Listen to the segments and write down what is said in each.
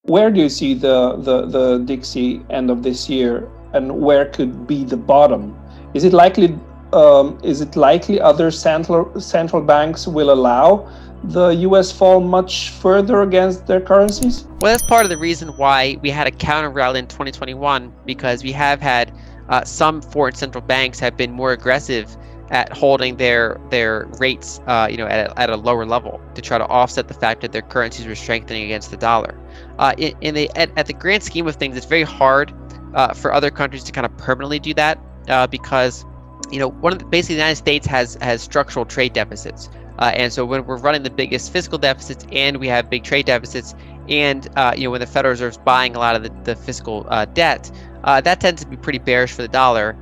Where do you see the Dixie end of this year, and where could be the bottom? Is it likely other central banks will allow the U.S. fall much further against their currencies? Well, that's part of the reason why we had a counter rally in 2021, because we have had some foreign central banks have been more aggressive at holding their rates, at a lower level to try to offset the fact that their currencies were strengthening against the dollar. At the grand scheme of things, it's very hard for other countries to kind of permanently do that because basically the United States has structural trade deficits. And so when we're running the biggest fiscal deficits and we have big trade deficits, and when the Federal Reserve's buying a lot of the fiscal debt, that tends to be pretty bearish for the dollar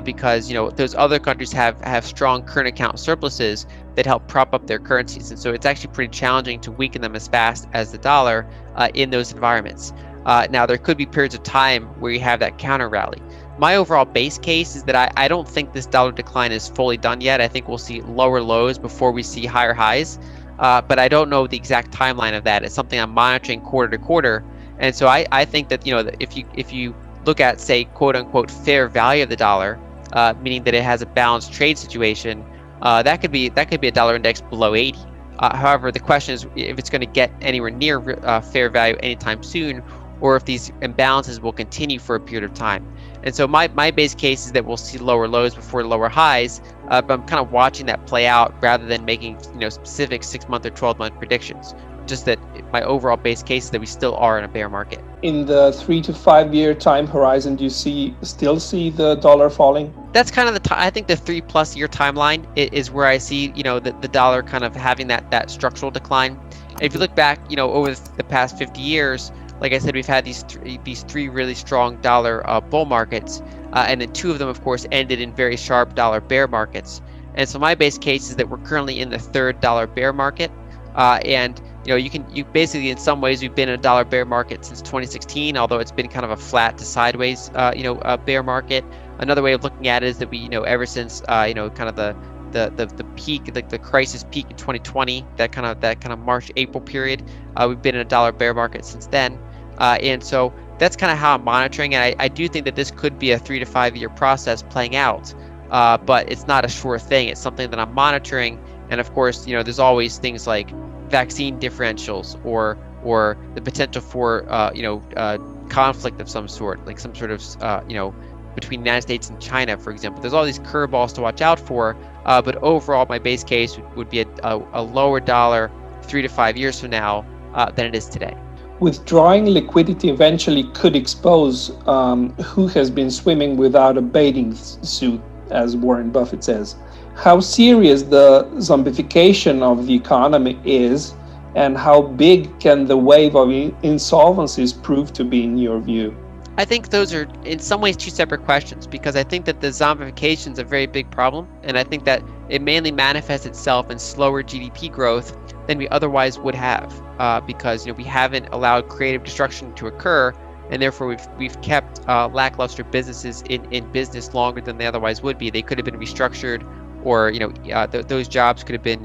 because those other countries have strong current account surpluses that help prop up their currencies, and so it's actually pretty challenging to weaken them as fast as the dollar in those environments. Now there could be periods of time where you have that counter rally. My overall base case is that I don't think this dollar decline is fully done yet. I think we'll see lower lows before we see higher highs, but I don't know the exact timeline of that. It's something I'm monitoring quarter to quarter, and so I think that if you look at, say, quote unquote fair value of the dollar, meaning that it has a balanced trade situation, that could be a dollar index below 80. However, the question is if it's going to get anywhere near fair value anytime soon, or if these imbalances will continue for a period of time. And so my base case is that we'll see lower lows before lower highs, but I'm kind of watching that play out rather than making specific 6-month or 12-month predictions. Just that my overall base case is that we still are in a bear market. In the 3 to 5 year time horizon, do you still see the dollar falling? That's kind of I think the 3+ year timeline is where I see the dollar kind of having that structural decline. And if you look back over the past 50 years, like I said, we've had these three really strong dollar bull markets, and then 2 of them, of course, ended in very sharp dollar bear markets. And so my base case is that we're currently in the 3rd dollar bear market, and you basically, in some ways, we've been in a dollar bear market since 2016, although it's been kind of a flat to sideways bear market. Another way of looking at it is that we ever since kind of the peak, like the crisis peak in 2020, that kind of March-April period, we've been in a dollar bear market since then. And so that's kind of how I'm monitoring, and I do think that this could be a 3 to 5 year process playing out, but it's not a sure thing. It's something that I'm monitoring, and of course, there's always things like vaccine differentials or the potential for conflict of some sort, like some sort of between the United States and China, for example. There's all these curveballs to watch out for, but overall, my base case would be a lower dollar 3 to 5 years from now than it is today. Withdrawing liquidity eventually could expose who has been swimming without a bathing suit, as Warren Buffett says. How serious the zombification of the economy is, and how big can the wave of insolvencies prove to be in your view? I think those are in some ways 2 separate questions, because I think that the zombification is a very big problem, and I think that it mainly manifests itself in slower GDP growth than we otherwise would have, because we haven't allowed creative destruction to occur, and therefore we've kept lackluster businesses in business longer than they otherwise would be. They could have been restructured, or those jobs could have been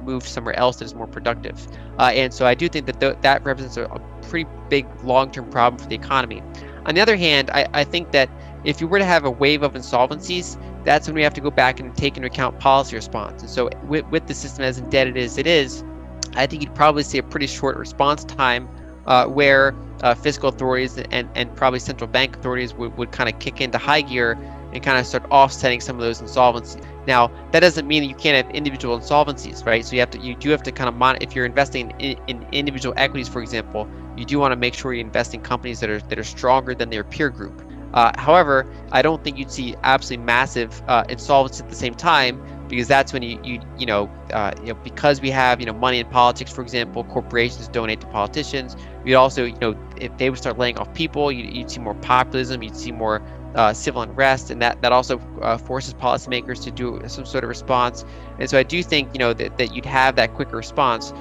moved somewhere else that is more productive. And so I do think that that represents a pretty big long-term problem for the economy. On the other hand, I think that if you were to have a wave of insolvencies, that's when we have to go back and take into account policy response. And so with the system as indebted as it is, I think you'd probably see a pretty short response time where fiscal authorities and probably central bank authorities would kind of kick into high gear and kind of start offsetting some of those insolvencies. Now, that doesn't mean that you can't have individual insolvencies, right? So you do have to kind of monitor. If you're investing in individual equities, for example, you do want to make sure you invest in companies that are stronger than their peer group. However, I don't think you'd see absolutely massive insolvency at the same time, because that's when because we have money in politics, for example, corporations donate to politicians. You'd also if they would start laying off people, you'd see more populism, you'd see more civil unrest, and that also forces policymakers to do some sort of response. And so I do think that you'd have that quicker response,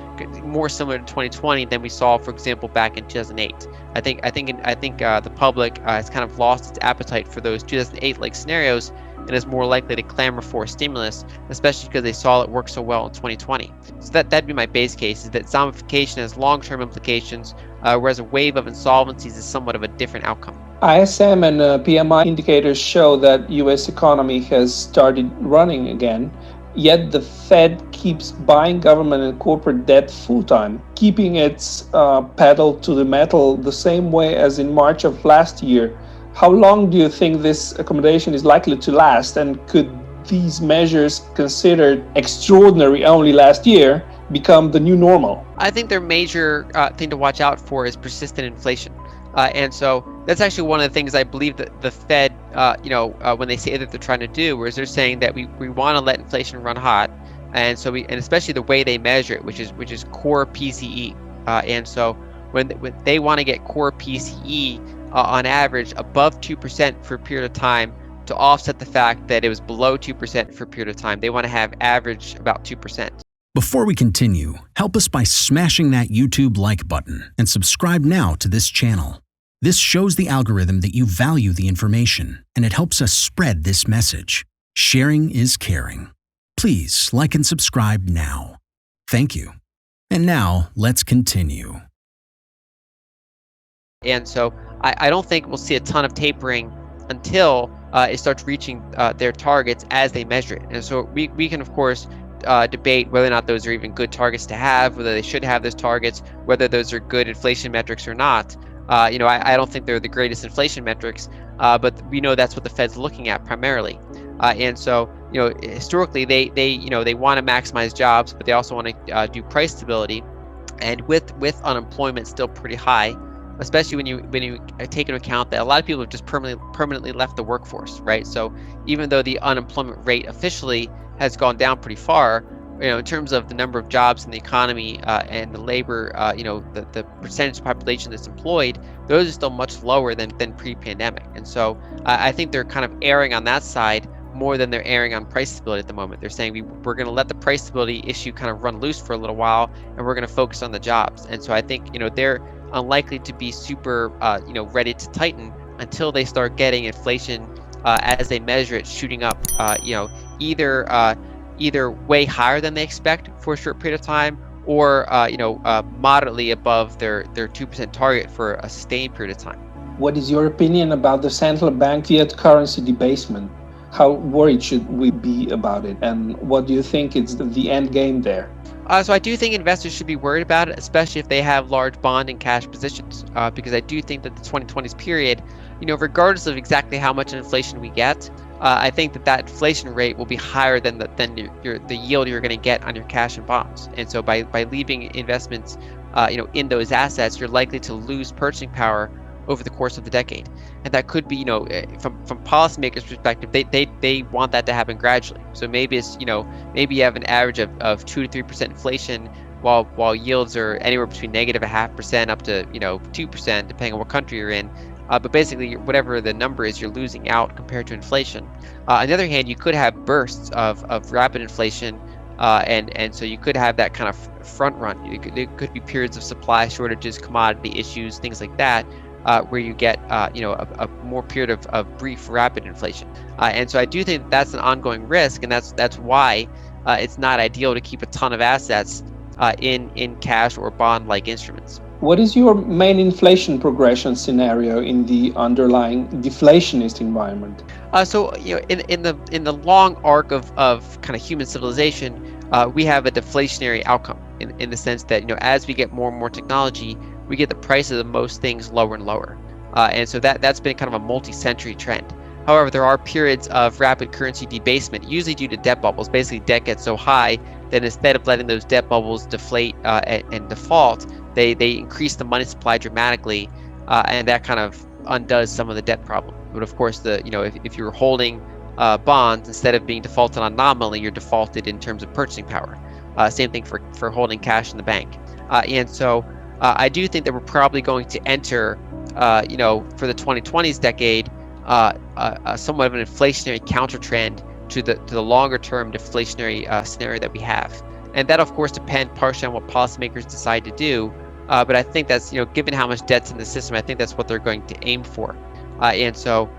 more similar to 2020 than we saw, for example, back in 2008. I think the public has kind of lost its appetite for those 2008 like scenarios, and is more likely to clamor for stimulus, especially because they saw it work so well in 2020. So that'd be my base case, is that zombification has long-term implications, whereas a wave of insolvencies is somewhat of a different outcome. ISM and PMI indicators show that US economy has started running again, yet the Fed keeps buying government and corporate debt full-time, keeping its pedal to the metal the same way as in March of last year. How long do you think this accommodation is likely to last, and could these measures, considered extraordinary only last year, become the new normal? I think their major thing to watch out for is persistent inflation. And so that's actually one of the things I believe that the Fed, when they say that they're trying to do, whereas they're saying that we want to let inflation run hot, and so and especially the way they measure it, which is core PCE. And so when they want to get core PCE on average above 2% for a period of time to offset the fact that it was below 2% for a period of time, they want to have average about 2%. Before we continue, help us by smashing that YouTube like button and subscribe now to this channel. This shows the algorithm that you value the information, and it helps us spread this message. Sharing is caring. Please like and subscribe now. Thank you. And now, let's continue. And so I don't think we'll see a ton of tapering until it starts reaching their targets as they measure it. And so we can, of course, debate whether or not those are even good targets to have, whether they should have those targets, whether those are good inflation metrics or not. I don't think they're the greatest inflation metrics, but we know that's what the Fed's looking at primarily. And so, historically, they want to maximize jobs, but they also want to do price stability. And with unemployment still pretty high, especially when you take into account that a lot of people have just permanently left the workforce, right? So even though the unemployment rate officially has gone down pretty far, in terms of the number of jobs in the economy and the labor, the percentage of population that's employed, those are still much lower than pre-pandemic. And so I think they're kind of erring on that side more than they're erring on price stability at the moment. They're saying we're going to let the price stability issue kind of run loose for a little while, and we're going to focus on the jobs. And so I think they're unlikely to be super ready to tighten until they start getting inflation as they measure it shooting up, either way higher than they expect for a short period of time, or moderately above their 2% target for a sustained period of time. What is your opinion about the central bank fiat currency debasement? How worried should we be about it, and what do you think is the end game there? So I do think investors should be worried about it, especially if they have large bond and cash positions, because I do think that the 2020s period, regardless of exactly how much inflation we get, I think that inflation rate will be higher than the yield you're going to get on your cash and bonds. And so by leaving investments, in those assets, you're likely to lose purchasing power over the course of the decade. And that could be, from policymakers' perspective, they want that to happen gradually. So maybe it's, maybe you have an average of 2 to 3% inflation while yields are anywhere between -0.5% up to 2%, depending on what country you're in. But basically, whatever the number is, you're losing out compared to inflation. On the other hand, you could have bursts of rapid inflation, and so you could have that kind of front run. There could be periods of supply shortages, commodity issues, things like that, where you get a more period of brief rapid inflation. And so I do think that's an ongoing risk, and that's why it's not ideal to keep a ton of assets in cash or bond-like instruments. What is your main inflation progression scenario in the underlying deflationist environment? So in the long arc of kind of human civilization, we have a deflationary outcome in the sense that as we get more and more technology, we get the prices of most things lower and lower, and so that's been kind of a multi-century trend. However, there are periods of rapid currency debasement, usually due to debt bubbles. Basically, debt gets so high that instead of letting those debt bubbles deflate and default, they increase the money supply dramatically, and that kind of undoes some of the debt problem. But of course, if you're holding bonds, instead of being defaulted on nominally, you're defaulted in terms of purchasing power. Same thing for holding cash in the bank. And so I do think that we're probably going to enter, for the 2020s decade, somewhat of an inflationary counter trend to the longer term deflationary scenario that we have. And that, of course, depends partially on what policymakers decide to do. But I think that's, given how much debt's in the system, I think that's what they're going to aim for. And so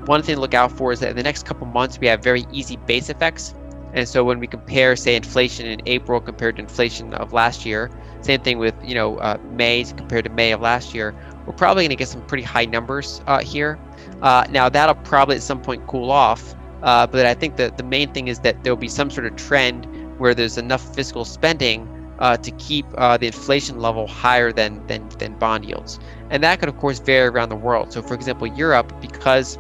one thing to look out for is that in the next couple months, we have very easy base effects. And so when we compare, say, inflation in April compared to inflation of last year, same thing with, May compared to May of last year, we're probably going to get some pretty high numbers here. Now, that'll probably at some point cool off. But I think that the main thing is that there'll be some sort of trend where there's enough fiscal spending to keep the inflation level higher than bond yields. And that could, of course, vary around the world. So, for example, Europe, because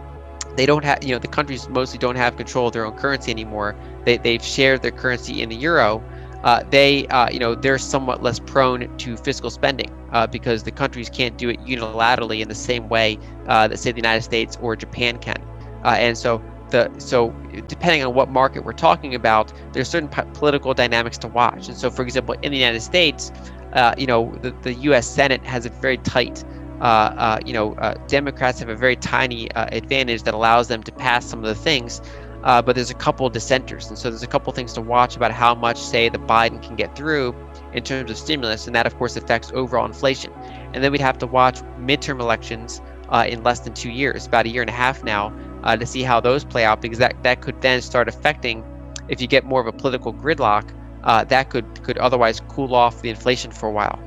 they don't have, the countries mostly don't have control of their own currency anymore. They've shared their currency in the euro. They're somewhat less prone to fiscal spending because the countries can't do it unilaterally in the same way that, say, the United States or Japan can. And so depending on what market we're talking about, there's certain political dynamics to watch. And so, for example, in the United States, the U.S. Senate has a very tight. Democrats have a very tiny advantage that allows them to pass some of the things, but there's a couple dissenters, and so there's a couple things to watch about how much, say, the Biden can get through in terms of stimulus, and that, of course, affects overall inflation. And then we'd have to watch midterm elections in less than 2 years, about a year and a half now, to see how those play out, because that could then start affecting, if you get more of a political gridlock, that could otherwise cool off the inflation for a while.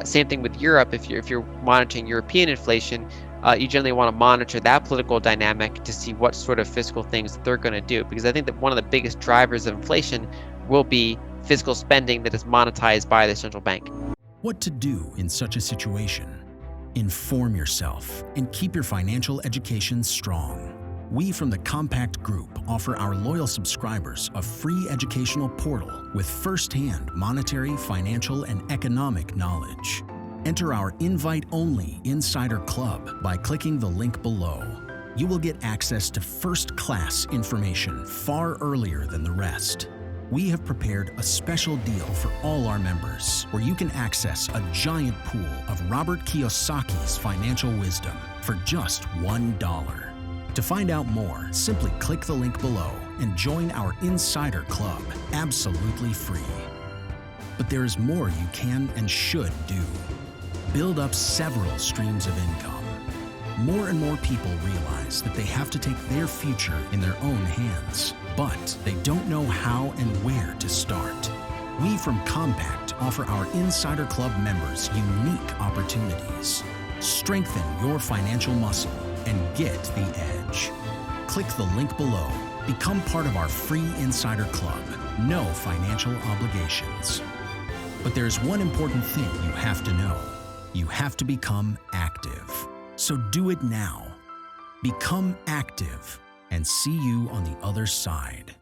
Same thing with Europe. If you're monitoring European inflation, you generally want to monitor that political dynamic to see what sort of fiscal things they're going to do, because I think that one of the biggest drivers of inflation will be fiscal spending that is monetized by the central bank. What to do in such a situation? Inform yourself and keep your financial education strong. We from the Compact Group offer our loyal subscribers a free educational portal with first-hand monetary, financial, and economic knowledge. Enter our invite-only Insider Club by clicking the link below. You will get access to first-class information far earlier than the rest. We have prepared a special deal for all our members where you can access a giant pool of Robert Kiyosaki's financial wisdom for just $1. To find out more, simply click the link below and join our Insider Club absolutely free. But there is more you can and should do. Build up several streams of income. More and more people realize that they have to take their future in their own hands, but they don't know how and where to start. We from Compact offer our Insider Club members unique opportunities. Strengthen your financial muscle and get the edge. Click the link below. Become part of our free Insider Club. No financial obligations. But there's one important thing you have to know. You have to become active. So do it now. Become active and see you on the other side.